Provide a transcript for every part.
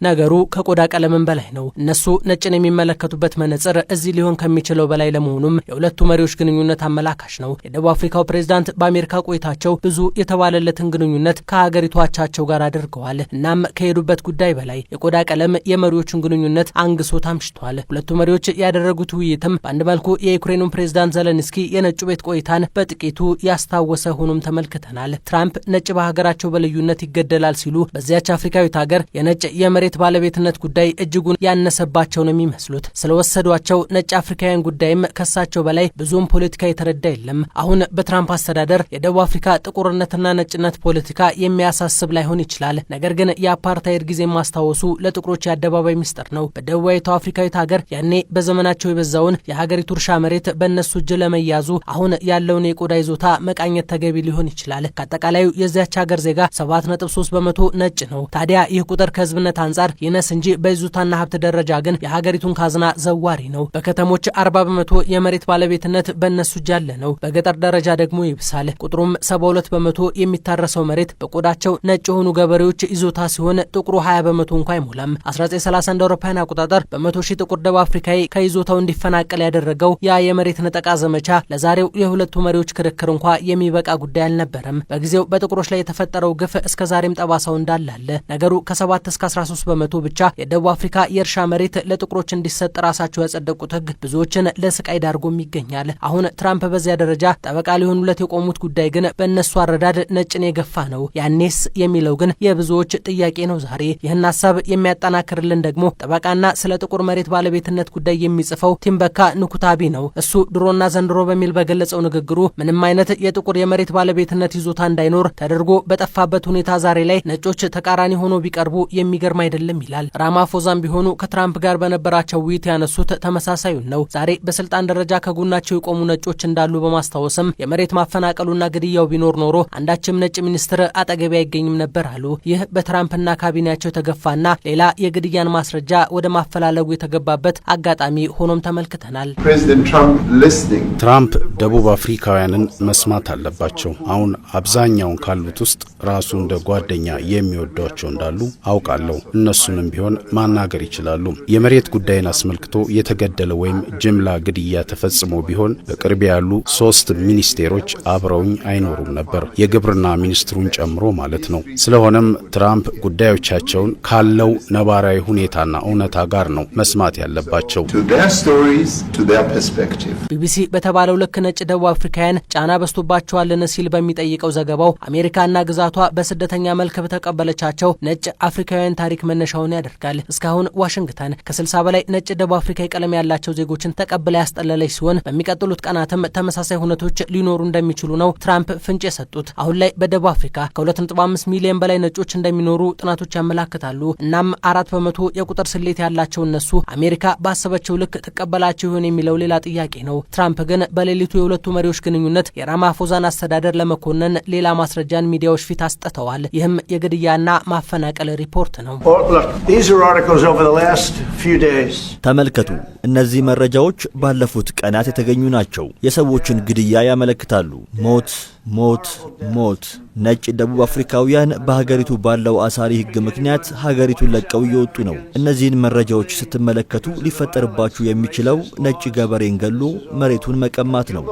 ነገሩ ከቆዳ ቀለምን በላይ ነው። እነሱ ነጭን የሚመለከቱበት መነጽር እዚህ ሊሆን ከሚችለው በላይ ለመሆኑም የሁለቱ መሪዎች ግንኙነት አመላካሽ ነው። የደቡብ አፍሪካው ፕሬዝዳንት በአሜሪካ ቆይታቸው ብዙ የተባለለትን ግንኙነት ከሀገሪቱ አቻቸው ጋር አድርገዋል። እናም ከሄዱበት ጉዳይ በላይ የቆዳ ቀለም የመሪዎቹን ግንኙነት አንግሶት አምሽቷል። ሁለቱ መሪዎች ያደረጉት ውይይትም በአንድ መልኩ የዩክሬኑን ፕሬዝዳንት ዘለንስኪ የነጩ ቤት ቆይታን በጥቂቱ ያስታወሰ ሆኖም ተመልክተናል። ትራምፕ ነጭ በሀገራቸው በልዩነት ይገደላል ሲሉ በዚያች አፍሪካዊት ሀገር የነጭ የመሬት ባለቤትነት ጉዳይ እጅጉን ያነሰባቸው ነው የሚመስሉት። ስለወሰዷቸው ነጭ አፍሪካውያን ጉዳይም ከሳቸው በላይ ብዙም ፖለቲካ የተረዳ የለም። አሁን በትራምፕ አስተዳደር የደቡብ አፍሪካ ጥቁርነትና ነጭነት ፖለቲካ የሚያሳስብ ላይሆን ይችላል። ነገር ግን የአፓርታይድ ጊዜ ማስታወሱ ለጥቁሮች የአደባባይ ሚስጥር ነው። በደቡባዊቷ አፍሪካዊት ሀገር ያኔ በዘመናቸው የበዛውን የሀገሪቱ እርሻ መሬት በእነሱ እጅ ለመያዙ አሁን ያለውን የቆዳ ይዞታ መቃኘት ተገቢ ሊሆን ይችላል። ከአጠቃላዩ የዚያች ሀገር ዜጋ 7.3 በመቶ ነጭ ነው። ታዲያ ይህ ቁጥር ከህዝብነት አንጻር ይነስ እንጂ በይዞታና ሀብት ደረጃ ግን የሀገሪቱን ካዝና ዘዋሪ ነው። በከተሞች 40 በመቶ የመሬት ባለቤትነት በእነሱ እጅ ያለ ነው። በገጠር ደረጃ ደግሞ ይብሳል። ቁጥሩም 72 በመቶ የሚታረሰው መሬት በቆዳቸው ነጭ የሆኑ ገበሬዎች ይዞታ ሲሆን ጥቁሩ 20 በመቶ እንኳ አይሞላም። 1930 እንደ አውሮፓውያን አቆጣጠር በመቶ ሺህ ጥቁር ደቡብ አፍሪካዊ ከይዞታው እንዲፈናቀል ያደረገው ያ የመሬት ነጠቃ ዘመቻ ለዛሬው የሁለቱ መሪዎች ክርክር እንኳ የሚበቃ ጉዳይ አልነበረም። በጊዜው በጥቁሮች ላይ የተፈጠረው ግፍ እስከዛሬም ጠባሳው እንዳላለ ነገሩ ከ7 እስከ 13 በመቶ ብቻ የደቡብ አፍሪካ የእርሻ መሬት ለጥቁሮች እንዲሰጥ ራሳቸው ያጸደቁት ህግ ብዙዎችን ለስቃይ ዳርጎም ይገኛል። አሁን ትራምፕ በዚያ ደረጃ ጠበቃ ሊሆኑለት የቆሙት ጉዳይ ግን በእነሱ አረዳድ ነጭን የገፋ ነው። ያኔስ የሚለው ግን የብዙዎች ጥያቄ ነው ዛሬ። ይህን ሀሳብ የሚያጠናክርልን ደግሞ ጠበቃና ስለ ጥቁር መሬት ባለቤትነት ጉዳይ የሚጽፈው ቲምበካ ንኩታቢ ነው። እሱ ድሮና ዘንድሮ በሚል በገለጸው ንግግሩ ምንም አይነት የጥቁር የመሬት ባለቤትነት ይዞታ እንዳይኖር ተደርጎ በጠፋበት ሁኔታ ዛሬ ላይ ነጮች ተቃራኒ ሆኖ ቢቀርቡ የሚገርም አይደለም ይላል። ራማፎዛም ቢሆኑ ከትራምፕ ጋር በነበራቸው ውይይት ያነሱት ተመሳሳዩን ነው። ዛሬ በስልጣን ደረጃ ከጎናቸው የቆሙ ነጮች እንዳሉ በማስታወስም የመሬት ማፈናቀሉና ግድያው ቢኖር ኖሮ አንዳችም ነጭ ሚኒስትር አጠገቢ አይገኝም ነበር አሉ። ይህ በትራምፕና ካቢኔያቸው የተገፋና ሌላ የግድያን ማስረጃ ወደ ማፈላለጉ የተገባበት አጋጣሚ ሆኖም ተመልክተናል። ትራምፕ ደቡብ አፍሪካውያንን መስማት አለባቸው። አሁን አብዛኛውን ካሉት ውስጥ ራሱ እንደ ጓደኛ የሚወዷቸው እንዳሉ አውቃለሁ። እነሱንም ቢሆን ማናገር ይችላሉ። የመሬት ጉዳይን አስመልክቶ የተገደለ ወይም ጅምላ ግድያ ተፈጽሞ ቢሆን በቅርብ ያሉ 3 ሚኒስቴሮች አብረውኝ አይኖሩም ነበር፣ የግብርና ሚኒስትሩን ጨምሮ ማለት ነው። ስለሆነም ትራምፕ ጉዳዮቻቸውን ካለው ነባራዊ ሁኔታና እውነታ ጋር ነው መስማት ያለባቸው። ቢቢሲ በተባለው ልክ ነጭ ደቡብ አፍሪካውያን ጫና በስቶባቸዋልን ሲል በሚጠይቀው ዘገባው አሜሪካና ግዛቷ በስደተኛ መልክ በተቀበለቻቸው ነጭ አፍሪካውያን ታሪክ መነሻውን ያደርጋል። እስካሁን ዋሽንግተን ከ60 በላይ ነጭ ደቡብ አፍሪካዊ ቀለም ያላቸው ዜጎችን ተቀብላ ያስጠለለች ሲሆን በሚቀጥሉት ቀናትም ተመሳሳይ ሁነቶች ሊኖሩ እንደሚችሉ ነው ትራምፕ ፍንጭ የሰጡት። አሁን ላይ በደቡብ አፍሪካ ከ2.5 ሚሊዮን በላይ ነጮች እንደሚኖሩ ጥናቶች ያመላክታሉ። እናም 4 በመቶ የቁጥር ስሌት ያላቸው እነሱ አሜሪካ ባሰበችው ልክ ተቀበላቸው ይሆን የሚለው ሌላ ጥያቄ ነው። ትራምፕ ግን በሌሊቱ የሁለቱ መሪዎች ግንኙነት የራማፎዛን አስተዳደር ለመኮነን ሌላ ማስረጃን ሚዲያዎች ፊት አስጥተዋል። ይህም የግድያና ማፈናቀል ሪፖርት ነው። ተመልከቱ፣ እነዚህ መረጃዎች ባለፉት ቀናት የተገኙ ናቸው። የሰዎችን ግድያ ያመለክታሉ። ሞት ሞት ሞት። ነጭ ደቡብ አፍሪካውያን በሀገሪቱ ባለው አሳሪ ሕግ ምክንያት ሀገሪቱን ለቀው እየወጡ ነው። እነዚህን መረጃዎች ስትመለከቱ ሊፈጠርባችሁ የሚችለው ነጭ ገበሬን ገሎ መሬቱን መቀማት ነው።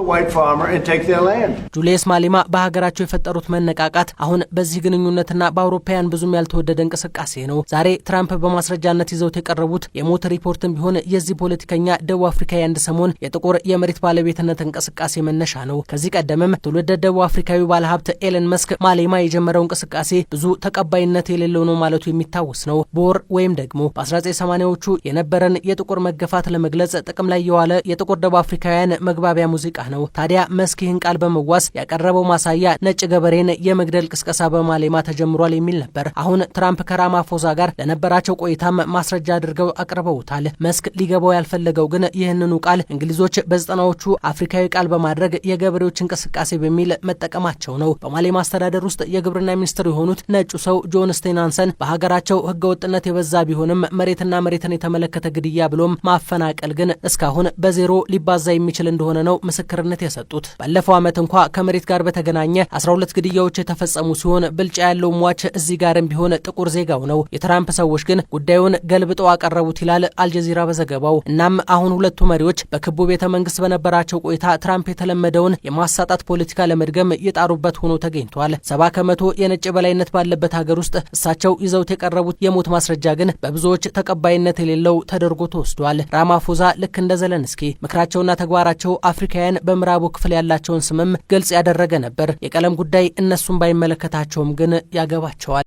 ጁልየስ ማሊማ በሀገራቸው የፈጠሩት መነቃቃት አሁን በዚህ ግንኙነትና በአውሮፓውያን ብዙም ያልተወደደ እንቅስቃሴ ነው። ዛሬ ትራምፕ በማስረጃነት ይዘውት የቀረቡት የሞት ሪፖርትም ቢሆን የዚህ ፖለቲከኛ ደቡብ አፍሪካዊ አንድ ሰሞን የጥቁር የመሬት ባለቤትነት እንቅስቃሴ መነሻ ነው። ከዚህ ቀደምም ትውልደ ደቡብ አፍሪካዊ ባለሀብት ኤለን መስክ ማሌማ የጀመረው እንቅስቃሴ ብዙ ተቀባይነት የሌለው ነው ማለቱ የሚታወስ ነው። ቦር ወይም ደግሞ በ1980ዎቹ የነበረን የጥቁር መገፋት ለመግለጽ ጥቅም ላይ የዋለ የጥቁር ደቡብ አፍሪካውያን መግባቢያ ሙዚቃ ነው። ታዲያ መስክ ይህን ቃል በመዋስ ያቀረበው ማሳያ ነጭ ገበሬን የመግደል ቅስቀሳ በማሌማ ተጀምሯል የሚል ነበር። አሁን ትራምፕ ከራማፎዛ ጋር ለነበራቸው ቆይታም ማስረጃ አድርገው አቅርበውታል። መስክ ሊገባው ያልፈለገው ግን ይህንኑ ቃል እንግሊዞች በ90ዎቹ አፍሪካዊ ቃል በማድረግ የገበሬዎች እንቅስቃሴ በሚል መጠቀማቸው ነው። በማሌ ማስተዳደር ውስጥ የግብርና ሚኒስትር የሆኑት ነጩ ሰው ጆን ስቴናንሰን በሀገራቸው ህገወጥነት የበዛ ቢሆንም መሬትና መሬትን የተመለከተ ግድያ ብሎም ማፈናቀል ግን እስካሁን በዜሮ ሊባዛ የሚችል እንደሆነ ነው ምስክርነት የሰጡት። ባለፈው ዓመት እንኳ ከመሬት ጋር በተገናኘ 12 ግድያዎች የተፈጸሙ ሲሆን ብልጫ ያለው ሟች እዚህ ጋርም ቢሆን ጥቁር ዜጋው ነው። የትራምፕ ሰዎች ግን ጉዳዩን ገልብጠው አቀረቡት ይላል አልጀዚራ በዘገባው። እናም አሁን ሁለቱ መሪዎች በክቡ ቤተ መንግስት በነበራቸው ቆይታ ትራምፕ የተለመደውን የማሳጣት ፖለቲካ ለመድገም የጣሩበት ሆኖ ተገኝቷል። 70 ከመቶ የነጭ በላይነት ባለበት ሀገር ውስጥ እሳቸው ይዘውት የቀረቡት የሞት ማስረጃ ግን በብዙዎች ተቀባይነት የሌለው ተደርጎ ተወስዷል። ራማፎዛ ልክ እንደ ዘለንስኪ ምክራቸውና ተግባራቸው አፍሪካውያን በምዕራቡ ክፍል ያላቸውን ስምም ግልጽ ያደረገ ነበር። የቀለም ጉዳይ እነሱን ባይመለከታቸውም ግን ያገባቸዋል።